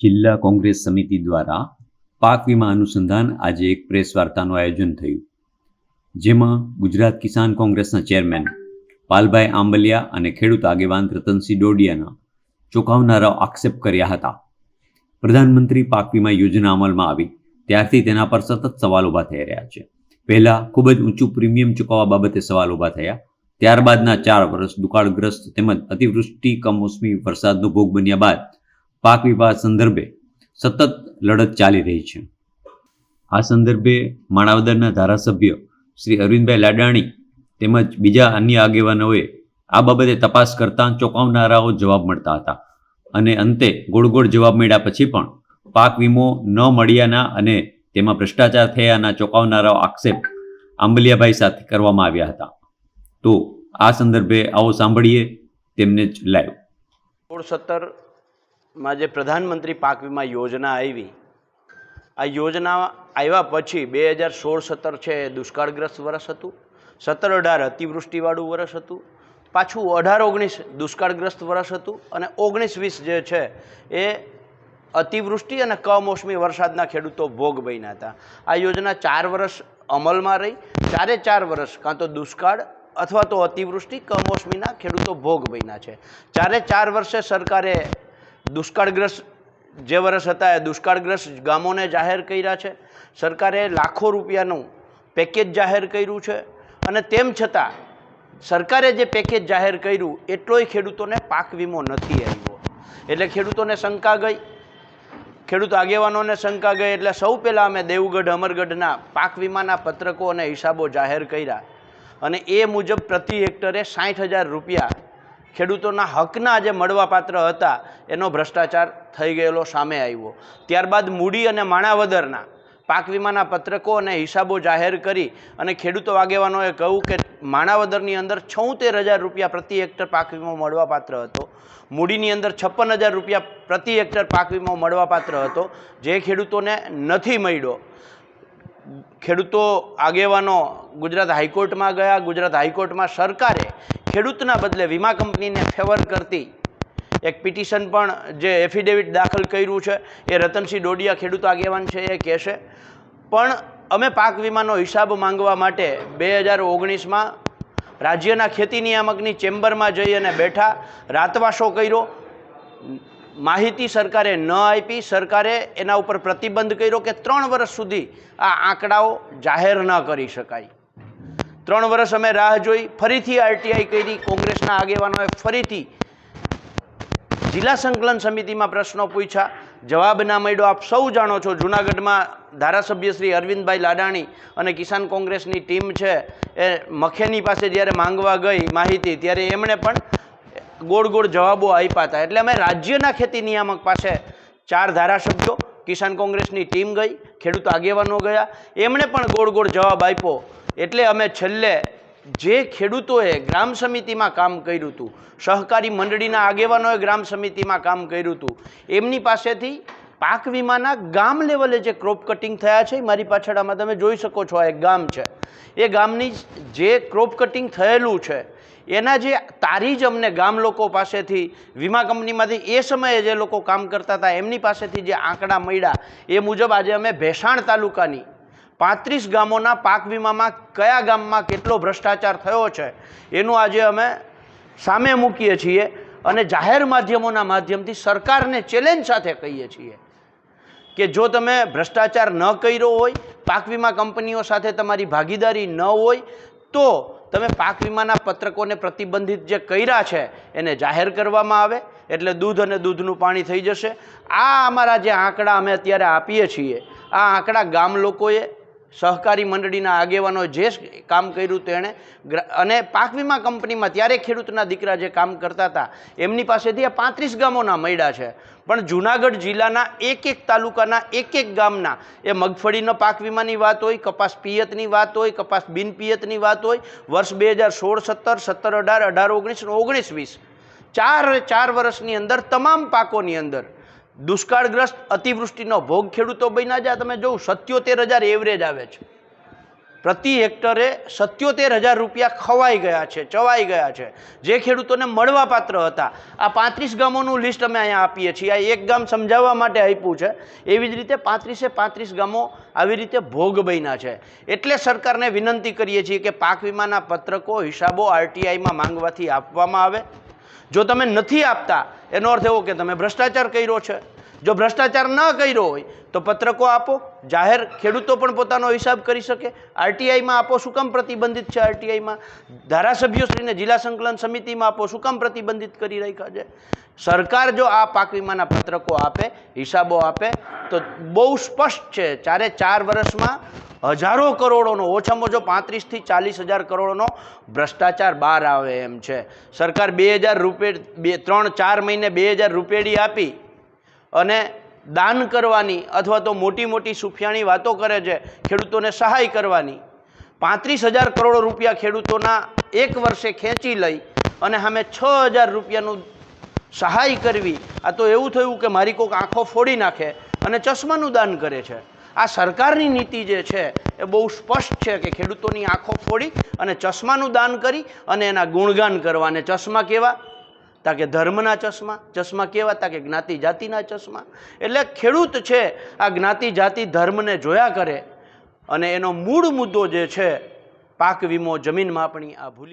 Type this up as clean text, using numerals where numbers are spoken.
જિલ્લા કોંગ્રેસ સમિતિ દ્વારા પાક વીમા અનુસંધાન આજે એક પ્રેસ વાર્તાનું આયોજન થયું, જેમાં ગુજરાત કિસાન કોંગ્રેસના ચેરમેન પાલભાઈ આંબલિયા અને ખેડૂત આગેવાન રતનસિંહ ડોડિયાના ચોંકાવનારા આક્ષેપ કર્યા હતા. પ્રધાનમંત્રી પાક વીમા યોજના અમલમાં આવી ત્યારથી તેના પર સતત સવાલ ઊભા થઈ રહ્યા છે. પહેલાં ખૂબ જ ઊંચું પ્રીમિયમ ચૂકવવા બાબતે સવાલ ઊભા થયા. ત્યારબાદના 4 વર્ષ દુકાળગ્રસ્ત તેમજ અતિવૃષ્ટિ કમોસમી વરસાદનો ભોગ બન્યા બાદ પાક વીમા સંદર્ભે સતત લડત ચાલી રહી છે. આ સંદર્ભે માણાવદરના ધારાસભ્ય શ્રી અરવિંદભાઈ લાડાણી તેમજ બીજા અન્ય આગેવાનોએ આ બાબતે તપાસ કરતાં ચોંકાવનારાઓ જવાબ મળતા હતા અને અંતે ગોળ જવાબ મળ્યા પછી પણ પાક વીમો ન મળ્યાના અને તેમાં ભ્રષ્ટાચાર થયાના ચોંકાવનારાઓ આક્ષેપ આંબલિયાભાઈ સાથે કરવામાં આવ્યા હતા. તો આ સંદર્ભે આવો સાંભળીએ તેમને જ લાઈવ. 16-17માં જે પ્રધાનમંત્રી પાક વીમા યોજના આવી, આ યોજના આવ્યા પછી 2016-17 છે એ દુષ્કાળગ્રસ્ત વર્ષ હતું, 17-18 અતિવૃષ્ટિવાળું વર્ષ હતું, પાછું 18-19 દુષ્કાળગ્રસ્ત વર્ષ હતું અને 19-20 જે છે એ અતિવૃષ્ટિ અને કમોસમી વરસાદના ખેડૂતો ભોગ બન્યા હતા. આ યોજના 4 વર્ષ અમલમાં રહી. 4 વર્ષ કાં તો દુષ્કાળ અથવા તો અતિવૃષ્ટિ કમોસમીના ખેડૂતો ભોગ બન્યા છે. 4 વર્ષે સરકારે દુષ્કાળગ્રસ્ત જે વર્ષ હતા એ દુષ્કાળગ્રસ્ત ગામોને જાહેર કર્યા છે. સરકારે લાખો રૂપિયાનું પેકેજ જાહેર કર્યું છે અને તેમ છતાં સરકારે જે પેકેજ જાહેર કર્યું એટલોય ખેડૂતોને પાક વીમો નથી આવ્યો. એટલે ખેડૂતોને શંકા ગઈ, ખેડૂત આગેવાનોને શંકા ગઈ. એટલે સૌ પહેલાં અમે દેવગઢ અમરગઢના પાક વીમાના પત્રકો અને હિસાબો જાહેર કર્યા અને એ મુજબ પ્રતિ હેક્ટરે 60,000 રૂપિયા ખેડૂતોના હકના જે મળવાપાત્ર હતા એનો ભ્રષ્ટાચાર થઈ ગયેલો સામે આવ્યો. ત્યારબાદ મૂડી અને માણાવદરના પાક વીમાના પત્રકો અને હિસાબો જાહેર કરી અને ખેડૂતો આગેવાનોએ કહ્યું કે માણાવદરની અંદર 76,000 રૂપિયા પ્રતિ હેક્ટર પાક વીમો મળવાપાત્ર હતો, મૂડીની અંદર 56,000 રૂપિયા પ્રતિ હેક્ટર પાક વીમો મળવાપાત્ર હતો, જે ખેડૂતોને નથી મળ્યો. ખેડૂતો આગેવાનો ગુજરાત હાઈકોર્ટમાં ગયા. ગુજરાત હાઈકોર્ટમાં સરકારે ખેડૂતના બદલે વીમા કંપનીને ફેવર કરતી એક પિટિશન પણ જે એફિડેવિટ દાખલ કર્યું છે એ રતનસિંહ ડોડિયા ખેડૂત આગેવાન છે એ કહેશે. પણ અમે પાક વીમાનો હિસાબ માંગવા માટે 2019માં રાજ્યના ખેતી નિયામકની ચેમ્બરમાં જઈ અને બેઠા, રાતવાસો કર્યો. માહિતી સરકારે ન આપી. સરકારે એના ઉપર પ્રતિબંધ કર્યો કે 3 વર્ષ સુધી આ આંકડાઓ જાહેર ન કરી શકાય. 3 વર્ષ અમે રાહ જોઈ. ફરીથી આરટીઆઈ કરી. કોંગ્રેસના આગેવાનોએ ફરીથી જિલ્લા સંકલન સમિતિમાં પ્રશ્નો પૂછ્યા, જવાબ ના મળ્યો. આપ સૌ જાણો છો, જૂનાગઢમાં ધારાસભ્ય શ્રી અરવિંદભાઈ લાડાણી અને કિસાન કોંગ્રેસની ટીમ છે એ મખેની પાસે જ્યારે માંગવા ગઈ માહિતી ત્યારે એમણે પણ ગોળ જવાબો આપ્યા હતા. એટલે અમે રાજ્યના ખેતી નિયામક પાસે 4 ધારાસભ્યો, કિસાન કોંગ્રેસની ટીમ ગઈ, ખેડૂત આગેવાનો ગયા, એમણે પણ ગોળ જવાબ આપ્યો. એટલે અમે છેલ્લે જે ખેડૂતોએ ગ્રામ સમિતિમાં કામ કર્યું હતું, સહકારી મંડળીના આગેવાનોએ ગ્રામ સમિતિમાં કામ કર્યું હતું, એમની પાસેથી પાક વીમાના ગામ લેવલે જે ક્રોપ કટિંગ થયા છે, મારી પાછળ આમાં તમે જોઈ શકો છો, આ એક ગામ છે, એ ગામની જે ક્રોપ કટિંગ થયેલું છે એના જે તારી જ અમને ગામ લોકો પાસેથી, વીમા કંપનીમાંથી એ સમયે જે લોકો કામ કરતા હતા એમની પાસેથી જે આંકડા મળ્યા એ મુજબ આજે અમે ભેસાણ તાલુકાની 35 ગામોના પાક વીમામાં કયા ગામમાં કેટલો ભ્રષ્ટાચાર થયો છે એનું આજે અમે સામે મૂકીએ છીએ અને જાહેર માધ્યમોના માધ્યમથી સરકારને ચેલેન્જ સાથે કહીએ છીએ કે જો તમે ભ્રષ્ટાચાર ન કર્યો હોય, પાક વીમા કંપનીઓ સાથે તમારી ભાગીદારી ન હોય તો તમે પાક વીમાના પત્રકોને પ્રતિબંધિત જે કર્યા છે એને જાહેર કરવામાં આવે એટલે દૂધ અને દૂધનું પાણી થઈ જશે. આ અમારા જે આંકડા અમે અત્યારે આપીએ છીએ, આ આંકડા ગામ લોકોએ, સહકારી મંડળીના આગેવાનો જે કામ કર્યું તેણે અને પાક વીમા કંપનીમાં ત્યારે ખેડૂતના દીકરા જે કામ કરતા હતા એમની પાસેથી આ 35 ગામોના મળ્યા છે. પણ જૂનાગઢ જિલ્લાના એક તાલુકાના એક ગામના એ મગફળીનો પાક વીમાની વાત હોય, કપાસ પિયતની વાત હોય, કપાસ બિન પિયતની વાત હોય, વર્ષ 2016-17, 17-18, 18-19, 19-20 4 વર્ષની અંદર તમામ પાકોની અંદર દુષ્કાળગ્રસ્ત અતિવૃષ્ટિનો ભોગ ખેડૂતો બન્યા. જ્યાં તમે જોઉં 77,000 એવરેજ આવે છે. પ્રતિ હેક્ટરે 77,000 રૂપિયા ખવાઈ ગયા છે, ચવાઈ ગયા છે, જે ખેડૂતોને મળવાપાત્ર હતા. આ 35 ગામોનું લિસ્ટ અમે અહીંયા આપીએ છીએ. આ એક ગામ સમજાવવા માટે આપ્યું છે. એવી જ રીતે 35 ગામો આવી રીતે ભોગ બન્યા છે. એટલે સરકારને વિનંતી કરીએ છીએ કે પાક વીમાના પત્રકો, હિસાબો RTIમાં માંગવાથી આપવામાં આવે. જો તમે નથી આપતા એનો અર્થ એવો કે તમે ભ્રષ્ટાચાર કર્યો છે. જો ભ્રષ્ટાચાર ન કર્યો હોય તો પત્રકો આપો, જાહેર ખેડૂતો પણ પોતાનો હિસાબ કરી શકે. RTIમાં આપો, શું કામ પ્રતિબંધિત છે? RTIમાં ધારાસભ્યોશ્રીને જિલ્લા સંકલન સમિતિમાં આપો, શું કામ પ્રતિબંધિત કરી રાખ્યા છે? સરકાર જો આ પાક વીમાના પત્રકો આપે, હિસાબો આપે તો બહુ સ્પષ્ટ છે 4 વર્ષમાં હજારો કરોડોનો, ઓછામાં ઓછો 35,000 થી 40,000 કરોડોનો ભ્રષ્ટાચાર બહાર આવે એમ છે. સરકાર 2,000 રૂપિયા 3-4 મહિને 2,000 રૂપિયાડી આપી અને દાન કરવાની અથવા તો મોટી મોટી સુફિયાણી વાતો કરે છે, ખેડૂતોને સહાય કરવાની. 35,000 કરોડ રૂપિયા ખેડૂતોના એક વર્ષે ખેંચી લઈ અને સામે 6,000 રૂપિયાનું સહાય કરવી. આ તો એવું થયું કે મારી કોઈક આંખો ફોડી નાખે અને ચશ્માનું દાન કરે છે. આ સરકારની નીતિ જે છે એ બહુ સ્પષ્ટ છે કે ખેડૂતોની આંખો ફોડી અને ચશ્માનું દાન કરી અને એના ગુણગાન કરવા. અને ચશ્મા કેવા? તાકે ધર્મના ચશ્મા. ચશ્મા કેવા? તાકે જ્ઞાતિ જાતિના ચશ્મા. એટલે ખેડૂત છે આ જ્ઞાતિ જાતિ ધર્મને જોયા કરે અને એનો મૂળ મુદ્દો જે છે પાક વીમો, જમીન માપણી, આ ભૂલી